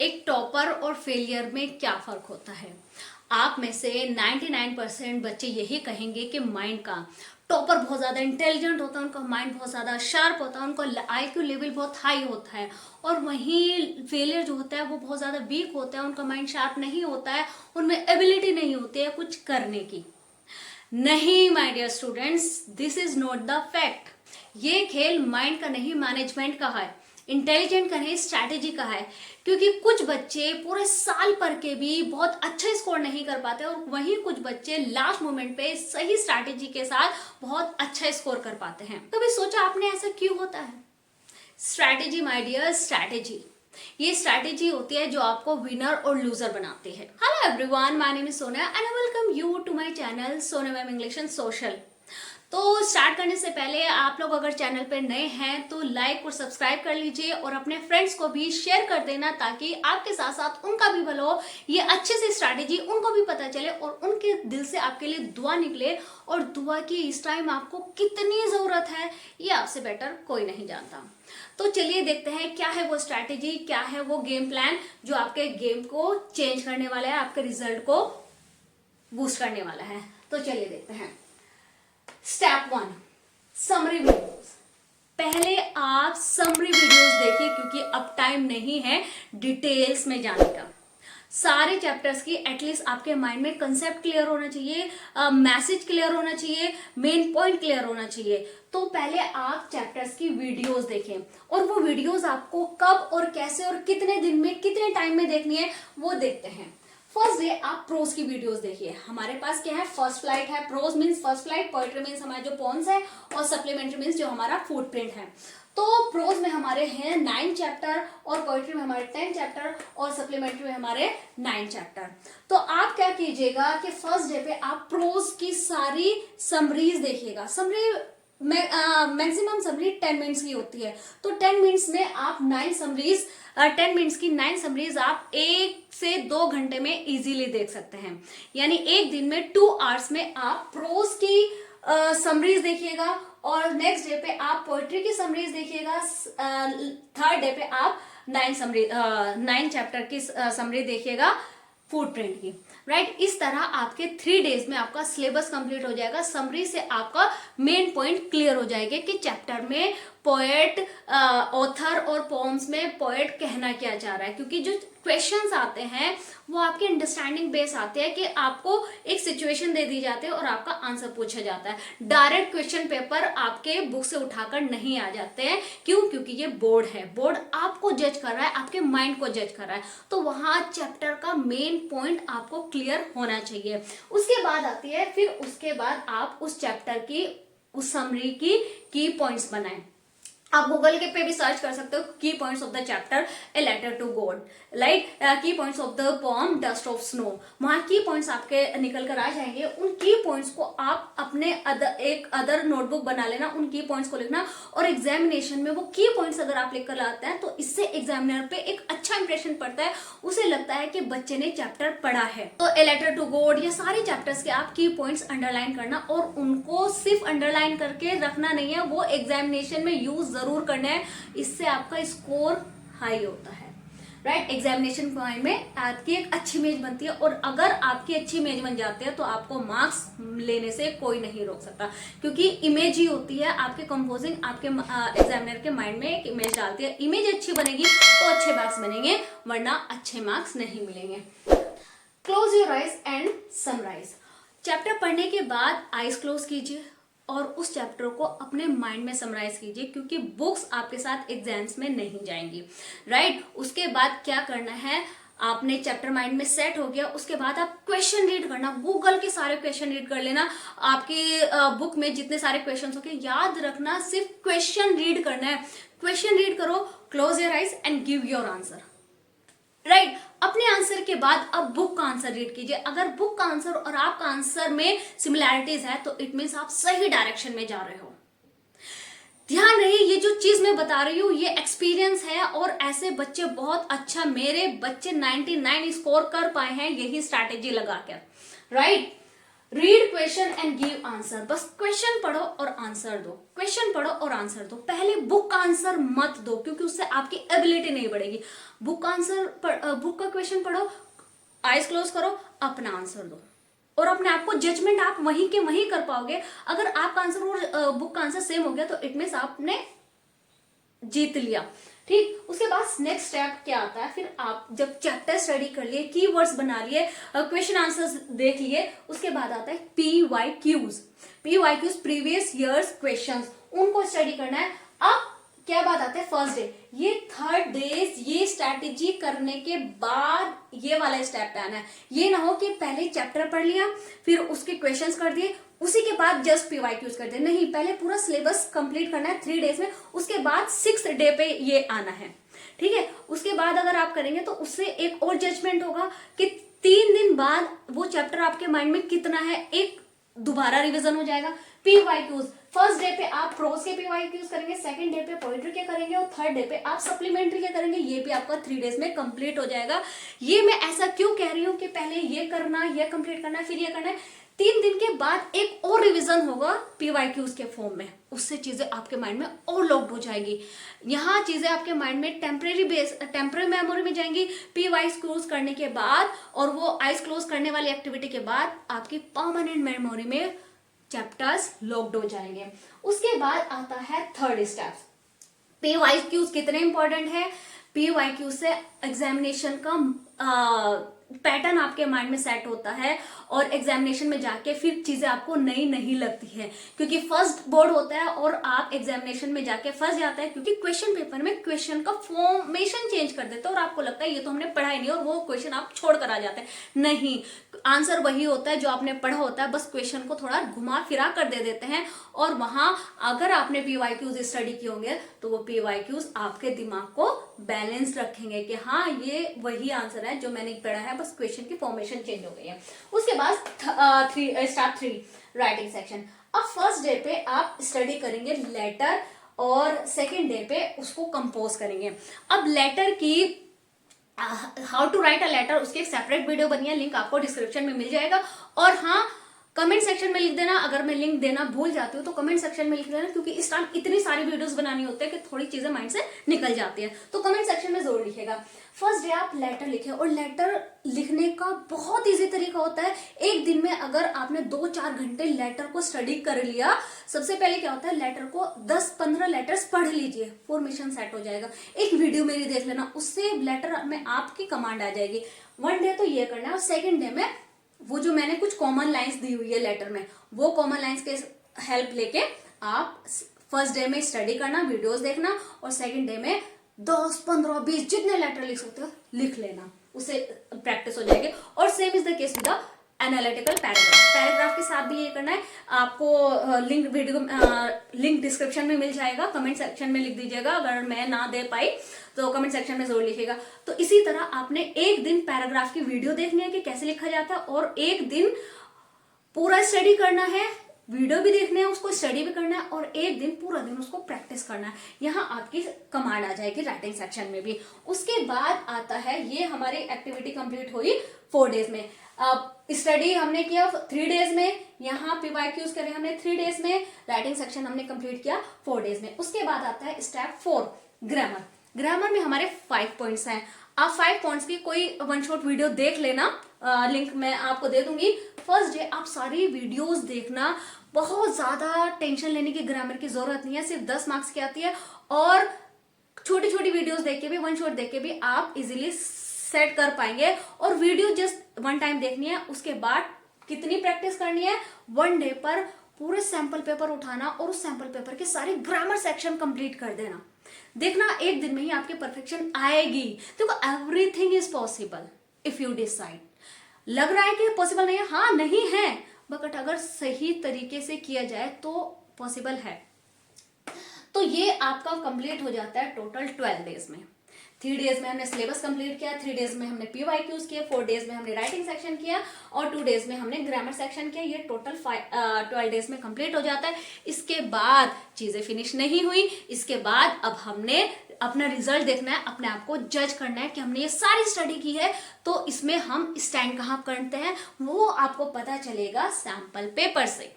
एक टॉपर और फेलियर में क्या फ़र्क होता है। आप में से 99% बच्चे यही कहेंगे कि माइंड का टॉपर बहुत ज़्यादा इंटेलिजेंट होता है, उनका माइंड बहुत ज़्यादा शार्प होता है, उनका आईक्यू लेवल बहुत हाई होता है। और वहीं फेलियर जो होता है वो बहुत ज़्यादा वीक होता है, उनका माइंड शार्प नहीं होता है, उनमें एबिलिटी नहीं होती है कुछ करने की। नहीं my dear students, this is not the fact. ये खेल माइंड का नहीं, मैनेजमेंट का है। इंटेलिजेंट का नहीं, स्ट्रैटेजी का है। क्योंकि कुछ बच्चे पूरे साल पढ़ के भी बहुत अच्छा स्कोर नहीं कर पाते और वहीं कुछ बच्चे लास्ट मोमेंट पे सही स्ट्रैटेजी के साथ बहुत अच्छा स्कोर कर पाते हैं। कभी सोचा आपने ऐसा क्यों होता है? स्ट्रैटेजी माय डियर, स्ट्रैटेजी ये स्ट्रैटेजी होती है जो आपको विनर और लूजर बनाती है। Hello everyone, my name is Sonia and I welcome you to my channel Sonia ma'am English and social. तो स्टार्ट करने से पहले आप लोग अगर चैनल पे नए हैं तो लाइक और सब्सक्राइब कर लीजिए और अपने फ्रेंड्स को भी शेयर कर देना ताकि आपके साथ साथ उनका भी भला हो। ये अच्छे से स्ट्रैटेजी उनको भी पता चले और उनके दिल से आपके लिए दुआ निकले। और दुआ की इस टाइम आपको कितनी जरूरत है ये आपसे बेटर कोई नहीं जानता। तो चलिए देखते हैं क्या है वो स्ट्रैटेजी, क्या है वो गेम प्लान जो आपके गेम को चेंज करने वाला है, आपके रिजल्ट को बूस्ट करने वाला है। तो चलिए देखते हैं। Step 1, summary videos. पहले आप समरी वीडियोस देखिए क्योंकि अब टाइम नहीं है डिटेल्स में जाने का। सारे चैप्टर्स की एटलीस्ट आपके माइंड में कंसेप्ट क्लियर होना चाहिए, मैसेज क्लियर होना चाहिए, मेन पॉइंट क्लियर होना चाहिए। तो पहले आप चैप्टर्स की वीडियोस देखें और वो वीडियोस आपको कब और कैसे और कितने दिन में कितने टाइम में देखनी है वो देखते हैं। फर्स्ट डे आप प्रोज की वीडियोस देखिए। हमारे पास क्या है, फर्स्ट फ्लाइट है। Prose means first flight, poetry means हमारे जो पोन्स है और सप्लीमेंट्री मीन्स जो हमारा फुटप्रिंट है। तो प्रोज में हमारे हैं 9 चैप्टर और पोएट्री में हमारे 10 चैप्टर और सप्लीमेंट्री में हमारे 9 चैप्टर। तो आप क्या कीजिएगा कि फर्स्ट डे पे आप प्रोज की सारी समरीज देखिएगा। समरी मैक्सिमम समरी 10 मिनट्स की होती है। तो 10 मिनट्स में आप 9 समरीज 10 मिनट्स की 9 समरीज आप 1 से 2 घंटे में इजीली देख सकते हैं। यानी एक दिन में 2 आवर्स में आप प्रोज की समरीज देखिएगा और नेक्स्ट डे पे आप पोएट्री की समरीज देखिएगा। थर्ड डे पे आप 9 चैप्टर की समरी देखिएगा फुटप्रिंट की। राइट, इस तरह आपके 3 डेज में आपका सिलेबस कंप्लीट हो जाएगा। समरी से आपका मेन पॉइंट क्लियर हो जाएगा कि चैप्टर में पोएट, ऑथर और पोम्स में पोएट कहना क्या चाह रहा है। क्योंकि जो क्वेश्चंस आते हैं वो आपके अंडरस्टैंडिंग बेस आते हैं कि आपको एक सिचुएशन दे दी जाती है और आपका आंसर पूछा जाता है। डायरेक्ट क्वेश्चन पेपर आपके बुक से उठाकर नहीं आ जाते हैं। क्यों? क्योंकि ये बोर्ड है। बोर्ड आपको जज कर रहा है, आपके माइंड को जज कर रहा है। तो वहां चैप्टर का मेन पॉइंट आपको क्लियर होना चाहिए। उसके बाद आती है, फिर उसके बाद आप उस चैप्टर की उस समरी की पॉइंट्स बनाएं। आप गूगल के पे भी सर्च कर सकते हो की points of the chapter a letter to God, like की points of the poem dust of snow. वहां की पॉइंट्स आपके निकल कर आ जाएंगे। उन की पॉइंट्स को आप अपने एक अदर नोटबुक बना लेना, उन की पॉइंट्स को लिखना और एग्जामिनेशन में वो की पॉइंट्स अगर आप लिख कर लाते हैं तो इससे एग्जामिनर पे एक अच्छा इंप्रेशन पड़ता है। उसे लगता है कि बच्चे ने चैप्टर पढ़ा है। तो ए लेटर टू गॉड, ये सारे चैप्टर्स के आप की पॉइंट्स अंडरलाइन करना और उनको सिर्फ अंडरलाइन करके रखना नहीं है, वो एग्जामिनेशन में यूज जरूर करना है। इससे आपका स्कोर हाई होता है। राइट, एग्जामिनेशन पॉइंट में आपकी एक अच्छी इमेज बनती है और अगर आपकी अच्छी इमेज बन जाती है तो आपको मार्क्स लेने से कोई नहीं रोक सकता। क्योंकि इमेज ही होती है आपके कंपोजिंग, आपके एग्जामिनर के माइंड में एक इमेज डालती है। इमेज अच्छी बनेगी तो अच्छे मार्क्स बनेंगे, वरना अच्छे मार्क्स नहीं मिलेंगे। Close your eyes and summarise. Chapter पढ़ने के बाद आइज क्लोज कीजिए और उस चैप्टर को अपने माइंड में समराइज कीजिए क्योंकि बुक्स आपके साथ एग्जाम्स में नहीं जाएंगी। राइट, उसके बाद क्या करना है, आपने चैप्टर माइंड में सेट हो गया। उसके बाद आप क्वेश्चन रीड करना, गूगल के सारे क्वेश्चन रीड कर लेना। आपकी बुक में जितने सारे क्वेश्चन होंगे याद रखना, सिर्फ क्वेश्चन रीड करना है। क्वेश्चन रीड करो, close your eyes and give your answer. Right, अपने आंसर के बाद अब बुक का आंसर रीड कीजिए। अगर बुक का आंसर और आपका आंसर में सिमिलैरिटीज है तो इट मीन्स आप सही डायरेक्शन में जा रहे हो। ध्यान रहे, ये जो चीज मैं बता रही हूँ ये एक्सपीरियंस है और ऐसे बच्चे बहुत अच्छा, मेरे बच्चे 99 स्कोर कर पाए हैं यही स्ट्रैटेजी लगा कर। Right, read question and give answer. बस क्वेश्चन पढ़ो और आंसर दो, क्वेश्चन पढ़ो और आंसर दो। पहले बुक का आंसर मत दो, क्योंकि उससे आपकी एबिलिटी नहीं बढ़ेगी। बुक का आंसर, बुक का क्वेश्चन पढ़ो, आइज क्लोज करो, अपना आंसर दो, और अपने आप को जजमेंट आप वहीं के वहीं कर पाओगे। अगर आपका आंसर और बुक का आंसर सेम हो गया तो इट मीन्स आपने जीत लिया। ठीक, उसके बाद नेक्स्ट स्टेप क्या आता है, फिर आप जब चैप्टर स्टडी कर लिए, कीवर्ड्स बना लिए, क्वेश्चन आंसर्स देख लिए, उसके बाद आता है PYQs। PYQs previous years questions, उनको स्टडी करना है। अब क्या बात आता है, फर्स्ट डे, ये थर्ड डेज, ये स्ट्रैटेजी करने के बाद ये वाला स्टेप पे आना है। ये ना हो कि पहले चैप्टर पढ़ लिया फिर उसके क्वेश्चंस कर दिए, उसी के बाद जस्ट PYQs कर दिए। नहीं, पहले पूरा सिलेबस कंप्लीट करना है 3 डेज में, उसके बाद 6th डे पे ये आना है। ठीक है, उसके बाद अगर आप करेंगे तो उससे एक और जजमेंट होगा कि 3 दिन बाद वो चैप्टर आपके माइंड में कितना है, एक दोबारा रिवीजन हो जाएगा। PYQs, फर्स्ट डे पे आप प्रोज के PYQs करेंगे, सेकंड डे पे पोएट्री के करेंगे, और थर्ड डे पे आप सप्लीमेंट्री के करेंगे। ये भी आपका 3 डेज में कंप्लीट हो जाएगा। ये मैं ऐसा क्यों कह रही हूँ कि पहले ये करना, ये कंप्लीट करना, फिर ये करना है। 3 दिन के बाद एक और रिवीजन होगा PYQs के फॉर्म में, उससे चीजें आपके माइंड में और लॉक्ड हो जाएगी। यहाँ चीजें आपके माइंड में टेम्पररी मेमोरी में जाएंगी। PYQs करने के बाद और वो आइज क्लोज करने वाली एक्टिविटी के बाद आपकी परमानेंट मेमोरी में चैप्टर्स लॉक्ड हो जाएंगे। उसके बाद आता है थर्ड स्टेप। PYQs कितने इंपॉर्टेंट है, PYQ से एग्जामिनेशन का पैटर्न आपके माइंड में सेट होता है, और एग्जामिनेशन में जाके फिर चीजें आपको नई नहीं लगती है, क्योंकि फर्स्ट बोर्ड होता है और आप एग्जामिनेशन में जाके फंस जाते हैं, क्योंकि क्वेश्चन पेपर में क्वेश्चन का फॉर्मेशन चेंज कर देते हैं और आपको लगता है ये तो हमने पढ़ा ही नहीं, और वो क्वेश्चन आप छोड़ कर आ जाते हैं। नहीं, आंसर वही होता है जो आपने पढ़ा होता है, बस क्वेश्चन को थोड़ा घुमा फिरा कर दे देते हैं। और वहां अगर आपने PYQs स्टडी किए होंगे तो वो PYQs आपके दिमाग को बैलेंस रखेंगे कि हाँ ये वही आंसर है जो मैंने पढ़ा है, बस क्वेश्चन की फॉर्मेशन चेंज हो गई है। उसके बाद स्टेप 3 राइटिंग सेक्शन। अब फर्स्ट डे पे आप स्टडी करेंगे लेटर, और सेकेंड डे पे उसको कंपोज करेंगे। अब लेटर की how to write a letter, उसकी एक सेपरेट वीडियो बनी है, लिंक आपको डिस्क्रिप्शन में मिल जाएगा। और हाँ, कमेंट सेक्शन में लिख देना, अगर मैं लिंक देना भूल जाती हूँ तो कमेंट सेक्शन में लिख देना, क्योंकि इस टाइम इतनी सारी वीडियोस बनानी होती है कि थोड़ी चीजें माइंड से निकल जाती है। तो कमेंट सेक्शन में जरूर लिखेगा। फर्स्ट डे आप लेटर लिखे, और लेटर लिखने का बहुत इजी तरीका होता है। एक दिन में अगर आपने 2-4 घंटे लेटर को स्टडी कर लिया, सबसे पहले क्या होता है, लेटर को 10-15 लेटर्स पढ़ लीजिए, फॉर्मेशन सेट हो जाएगा। एक वीडियो मेरी देख लेना, उससे लेटर में आपकी कमांड आ जाएगी। 1 डे तो ये करना है, और सेकेंड डे में वो जो मैंने कुछ कॉमन लाइंस दी हुई है लेटर में, वो कॉमन लाइंस के हेल्प लेके आप फर्स्ट डे में स्टडी करना, वीडियोस देखना, और सेकंड डे में 10, 15, 20 जितने लेटर लिख सकते हो लिख लेना, उससे प्रैक्टिस हो जाएगी। और same is the case with the analytical paragraph के साथ भी ये करना है। आपको लिंक डिस्क्रिप्शन में मिल जाएगा, कमेंट सेक्शन में लिख दीजिएगा, अगर मैं ना दे पाई तो कमेंट सेक्शन में जरूर लिखिएगा। तो इसी तरह आपने एक दिन पैराग्राफ की वीडियो देखनी है कि कैसे लिखा जाता है, और एक दिन पूरा स्टडी करना है, वीडियो भी देखना है, उसको स्टडी भी करना है, और एक दिन पूरा दिन उसको प्रैक्टिस करना है। यहाँ आपकी कमांड आ जाएगी राइटिंग सेक्शन में भी। उसके बाद आता है, ये हमारी एक्टिविटी कंप्लीट हुई 4 डेज में। अब स्टडी हमने किया 3 डेज में, यहाँ PYQs करें हमने 3 डेज में, राइटिंग सेक्शन हमने कंप्लीट किया 4 डेज में। उसके बाद आता है स्टेप 4 ग्रामर। ग्रामर में हमारे 5 पॉइंट्स हैं। आप 5 पॉइंट्स की कोई 1 शॉट वीडियो देख लेना, लिंक मैं आपको दे दूंगी। फर्स्ट डे आप सारी वीडियोस देखना, बहुत ज्यादा टेंशन लेने की ग्रामर की जरूरत नहीं है, सिर्फ 10 मार्क्स की आती है, और छोटी छोटी वीडियोस देख के भी, 1 शॉट देख के भी आप इजीली सेट कर पाएंगे। और वीडियो जस्ट 1 टाइम देखनी है, उसके बाद कितनी प्रैक्टिस करनी है, 1 डे पर पूरे सैंपल पेपर उठाना और उस सैंपल पेपर के सारे ग्रामर सेक्शन कंप्लीट कर देना। देखना एक दिन में ही आपकी परफेक्शन आएगी। देखो, everything is possible if you decide. लग रहा है कि पॉसिबल नहीं है, हाँ नहीं है, बट अगर सही तरीके से किया जाए तो पॉसिबल है। तो ये आपका कंप्लीट हो जाता है टोटल 12 डेज में। 3 डेज में हमने सिलेबस कंप्लीट किया, 3 डेज में हमने PYQs किए, 4 डेज में हमने राइटिंग सेक्शन किया, और 2 डेज में हमने ग्रामर सेक्शन किया। ये टोटल 12 डेज में कंप्लीट हो जाता है। इसके बाद चीजें फिनिश नहीं हुई, इसके बाद अब हमने अपना रिजल्ट देखना है, अपने आप को जज करना है कि हमने ये सारी स्टडी की है तो इसमें हम स्टैंड कहाँ करते हैं, वो आपको पता चलेगा सैंपल पेपर से।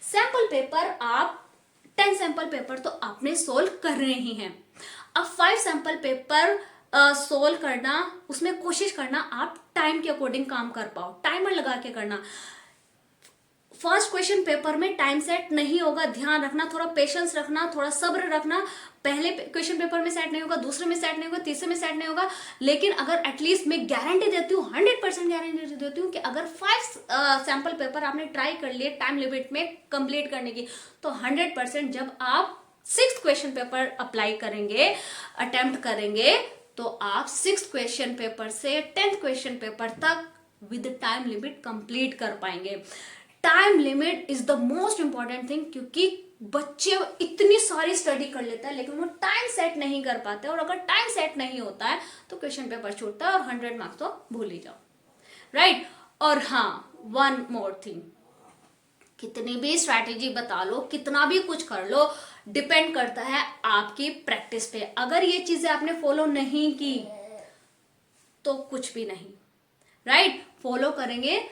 सैंपल पेपर आप 10 सैंपल पेपर तो आपने सोल्व कर रहे ही हैं। अब 5 सैंपल पेपर सोल्व करना, उसमें कोशिश करना आप टाइम के अकॉर्डिंग काम कर पाओ, टाइमर लगा के करना। फर्स्ट क्वेश्चन पेपर में टाइम सेट नहीं होगा, ध्यान रखना, थोड़ा पेशेंस रखना, थोड़ा सब्र रखना। पहले क्वेश्चन पेपर में सेट नहीं होगा, दूसरे में सेट नहीं होगा, तीसरे में सेट नहीं होगा, लेकिन अगर एटलीस्ट मैं गारंटी देती हूँ, 100% गारंटी देती हूँ कि अगर 5 सैंपल पेपर आपने ट्राई कर लिए टाइम लिमिट में कंप्लीट करने की, तो 100% जब आप 6th क्वेश्चन पेपर अप्लाई करेंगे, अटेम्प्ट करेंगे, तो आप 6th क्वेश्चन पेपर से 10th क्वेश्चन पेपर तक विद टाइम लिमिट कंप्लीट कर पाएंगे। Time limit is the most important thing, क्योंकि बच्चे इतनी सारी स्टडी कर लेता है लेकिन वो टाइम सेट नहीं कर पाते, और अगर टाइम सेट नहीं होता है तो क्वेश्चन पेपर छूटता है और 100 मार्क्स तो भूल ही जाओ, राइट। और हाँ, वन मोर थिंग, कितनी भी स्ट्रैटेजी बता लो, कितना भी कुछ कर लो, डिपेंड करता है आपकी प्रैक्टिस पे। अगर ये चीजें आपने फॉलो नहीं की तो कुछ भी नहीं, राइट। फॉलो करेंगे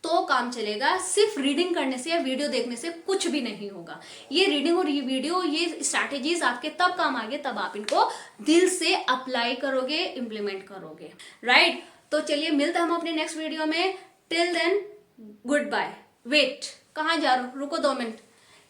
तो काम चलेगा, सिर्फ रीडिंग करने से या वीडियो देखने से कुछ भी नहीं होगा। ये रीडिंग और ये वीडियो, ये स्ट्रैटेजीज आपके तब काम आएंगे तब आप इनको दिल से अप्लाई करोगे, इंप्लीमेंट करोगे, राइट। तो चलिए मिलते हैं हम अपने नेक्स्ट वीडियो में। Till then goodbye. Wait, कहाँ जा रहे हो, रुको 2 मिनट।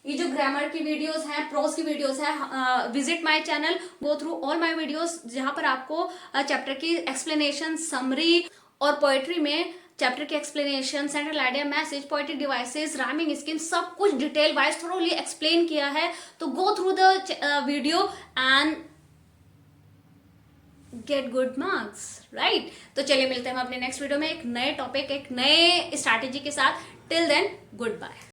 ये जो ग्रामर की वीडियोस हैं, प्रोज की वीडियोस हैं, visit my channel, go through all my videos, जहां पर आपको चैप्टर की एक्सप्लेनेशन, समरी और पोएट्री में चैप्टर की explanation, central idea, message, poetic devices, rhyming scheme, सब कुछ डिटेल वाइज थोरोली एक्सप्लेन किया है। तो go through the video and get good marks, right. तो चलिए मिलते हैं हम अपने नेक्स्ट वीडियो में एक नए टॉपिक, एक नए स्ट्रैटेजी के साथ। Till then good bye.